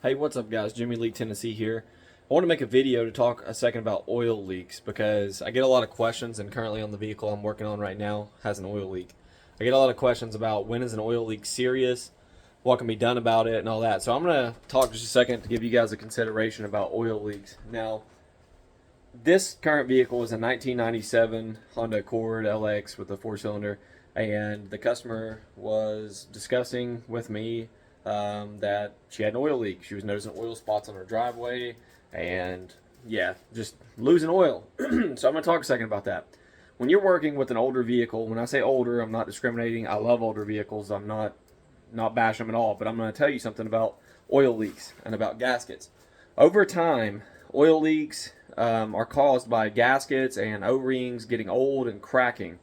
Hey, what's up guys? Jimmy Lee, Tennessee here. I want to make a video to talk a second about oil leaks because I get a lot of questions, and currently on the vehicle I'm working on right now has an oil leak. I get a lot of questions about when is an oil leak serious, what can be done about it, and all that. So I'm going to talk just a second to give you guys a consideration about oil leaks. Now, this current vehicle is a 1997 Honda Accord LX with a 4-cylinder, and the customer was discussing with me that she had an oil leak. She was noticing oil spots on her driveway and yeah, just losing oil. So I'm going to talk a second about that. When you're working with an older vehicle, when I say older, I'm not discriminating. I love older vehicles. I'm not bashing them at all, but I'm going to tell you something about oil leaks and about gaskets. Over time, oil leaks are caused by gaskets and O-rings getting old and cracking.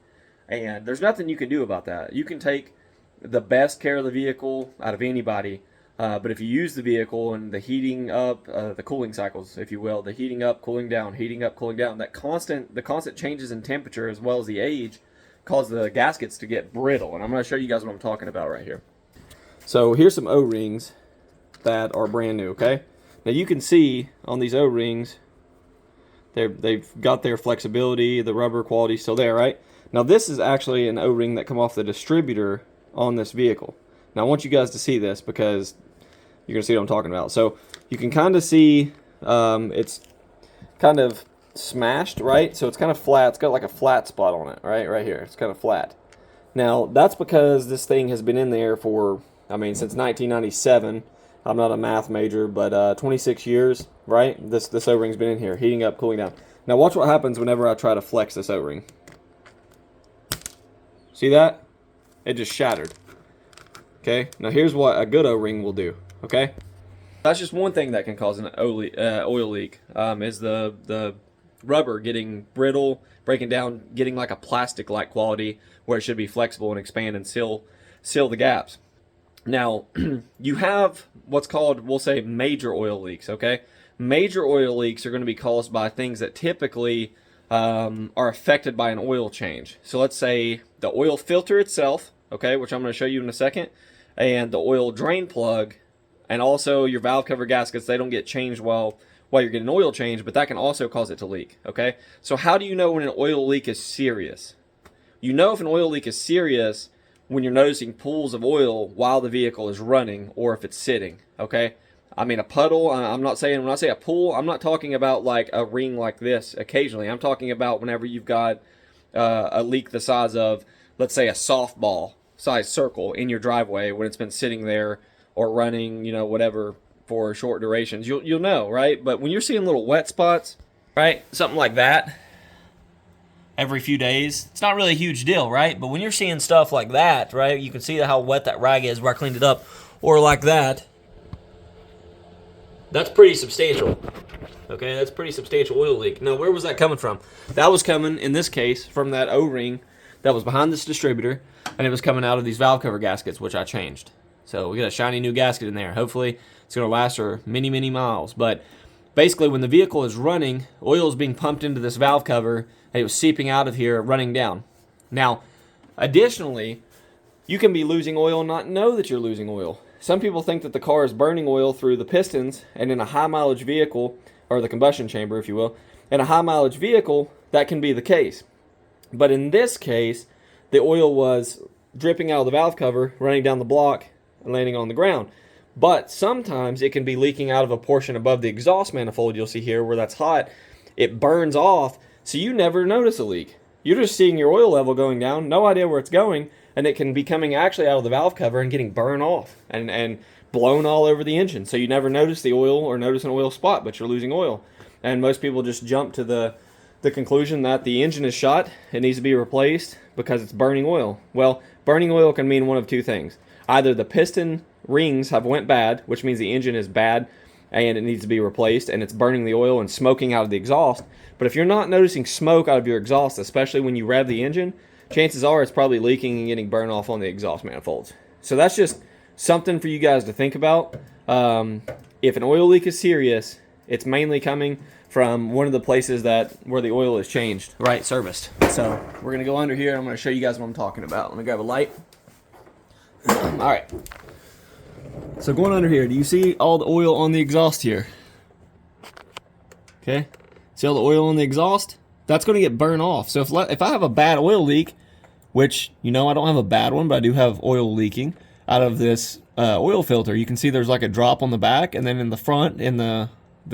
And there's nothing you can do about that. You can take the best care of the vehicle out of anybody, but if you use the vehicle and the heating up, the cooling cycles, if you will, the heating up, cooling down, the constant changes in temperature as well as the age cause the gaskets to get brittle. And I'm going to show you guys what I'm talking about right here. So here's some O-rings that are brand new, okay? Now you can see on these O-rings, they've got their flexibility, the rubber quality still there, right? Now this is actually an O-ring that come off the distributor on this vehicle. Now I want you guys to see this because you're going to see what I'm talking about. So you can kind of see it's kind of smashed, right? So it's kind of flat. It's got like a flat spot on it, right here. It's kind of flat. Now that's because this thing has been in there for, since 1997. I'm not a math major, but 26 years, right? This O-ring's been in here, heating up, cooling down. Now watch what happens whenever I try to flex this O-ring. See that? It just shattered. Okay, now here's what a good O-ring will do. Okay, that's just one thing that can cause an oil leak. Is the rubber getting brittle, breaking down, getting like a plastic-like quality where it should be flexible and expand and seal the gaps. Now you have what's called, we'll say, major oil leaks. Okay, major oil leaks are going to be caused by things that typically are affected by an oil change. So let's say the oil filter itself, okay, which I'm going to show you in a second, and the oil drain plug, and also your valve cover gaskets. They don't get changed while you're getting oil change, but that can also cause it to leak. Okay, so how do you know when an oil leak is serious? You know if an oil leak is serious when you're noticing pools of oil while the vehicle is running, or if it's sitting. Okay, a puddle, when I say a pool, I'm not talking about like a ring like this occasionally. I'm talking about whenever you've got a leak the size of, let's say, a softball size circle in your driveway when it's been sitting there or running, whatever, for short durations. You'll know, right? But when you're seeing little wet spots, right, something like that every few days, it's not really a huge deal, right? But when you're seeing stuff like that, right, you can see how wet that rag is where I cleaned it up, or like that. That's pretty substantial. Okay, that's pretty substantial oil leak. Now, where was that coming from? That was coming, in this case, from that O-ring that was behind this distributor, and it was coming out of these valve cover gaskets, which I changed. So we got a shiny new gasket in there. Hopefully, it's going to last for many, many miles. But basically, when the vehicle is running, oil is being pumped into this valve cover, and it was seeping out of here, running down. Now, additionally, you can be losing oil and not know that you're losing oil. Some people think that the car is burning oil through the pistons, and in a high mileage vehicle, or the combustion chamber, if you will, in a high mileage vehicle, that can be the case. But in this case, the oil was dripping out of the valve cover, running down the block, and landing on the ground. But sometimes it can be leaking out of a portion above the exhaust manifold. You'll see here where that's hot. It burns off, so you never notice a leak. You're just seeing your oil level going down, no idea where it's going, and it can be coming actually out of the valve cover and getting burned off and blown all over the engine. So you never notice the oil or notice an oil spot, but you're losing oil. And most people just jump to the conclusion that the engine is shot, it needs to be replaced because it's burning oil. Well, burning oil can mean one of two things. Either the piston rings have went bad, which means the engine is bad and it needs to be replaced, and it's burning the oil and smoking out of the exhaust. But if you're not noticing smoke out of your exhaust, especially when you rev the engine, chances are it's probably leaking and getting burned off on the exhaust manifolds. So that's just something for you guys to think about. If an oil leak is serious, it's mainly coming from one of the places where the oil is changed, right, serviced. So we're going to go under here. I'm going to show you guys what I'm talking about. Let me grab a light. All right. So going under here, do you see all the oil on the exhaust here? Okay, see all the oil on the exhaust? That's going to get burned off. So if I have a bad oil leak, which, you know, I don't have a bad one, but I do have oil leaking out of this oil filter. You can see there's like a drop on the back, and then in the front, in the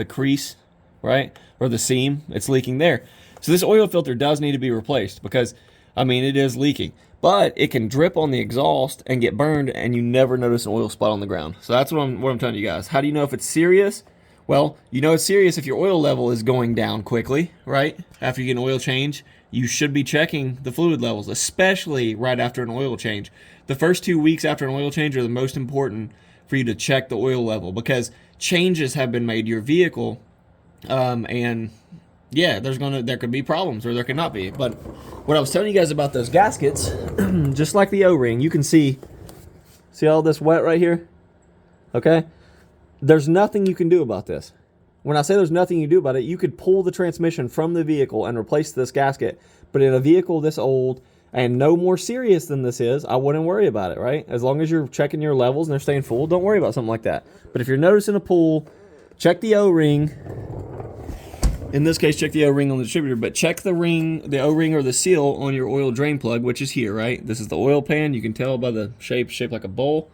crease, right, or the seam, it's leaking there. So this oil filter does need to be replaced because, I mean, it is leaking. But it can drip on the exhaust and get burned, and you never notice an oil spot on the ground. So that's what I'm telling you guys. How do you know if it's serious? Well, you know it's serious if your oil level is going down quickly, right? After you get an oil change, you should be checking the fluid levels, especially right after an oil change. The first 2 weeks after an oil change are the most important for you to check the oil level because changes have been made to your vehicle, and yeah, there could be problems or there could not be. But what I was telling you guys about those gaskets, just like the O-ring, you can see all this wet right here? Okay? There's nothing you can do about this. When I say there's nothing you can do about it, you could pull the transmission from the vehicle and replace this gasket. But in a vehicle this old and no more serious than this is, I wouldn't worry about it, right? As long as you're checking your levels and they're staying full, don't worry about something like that. But if you're noticing a pull, check the O-ring. In this case, check the O-ring on the distributor, but check the O-ring or the seal on your oil drain plug, which is here, right? This is the oil pan. You can tell by the shape like a bowl.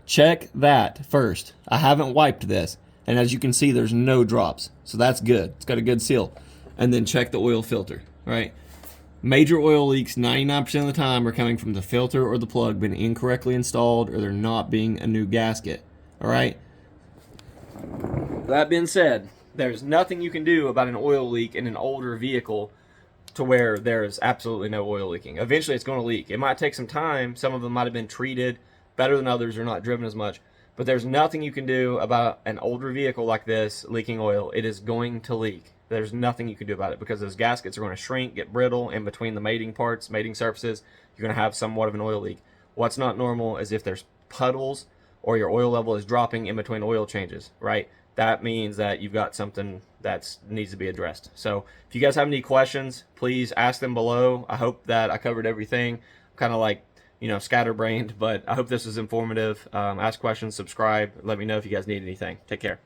Check that first. I haven't wiped this, and as you can see, there's no drops, so that's good. It's got a good seal. And then check the oil filter, right? Major oil leaks 99% of the time are coming from the filter or the plug being incorrectly installed, or there not being a new gasket, all right? That being said, there's nothing you can do about an oil leak in an older vehicle to where there's absolutely no oil leaking. Eventually it's going to leak. It might take some time. Some of them might have been treated better than others or not driven as much. But there's nothing you can do about an older vehicle like this leaking oil. It is going to leak. There's nothing you can do about it because those gaskets are going to shrink, get brittle, and between the mating parts, mating surfaces, you're going to have somewhat of an oil leak. What's not normal is if there's puddles or your oil level is dropping in between oil changes, right? That means that you've got something that needs to be addressed. So if you guys have any questions, please ask them below. I hope that I covered everything. Kind of like, you know, scatterbrained, but I hope this was informative. Ask questions, subscribe, let me know if you guys need anything. Take care.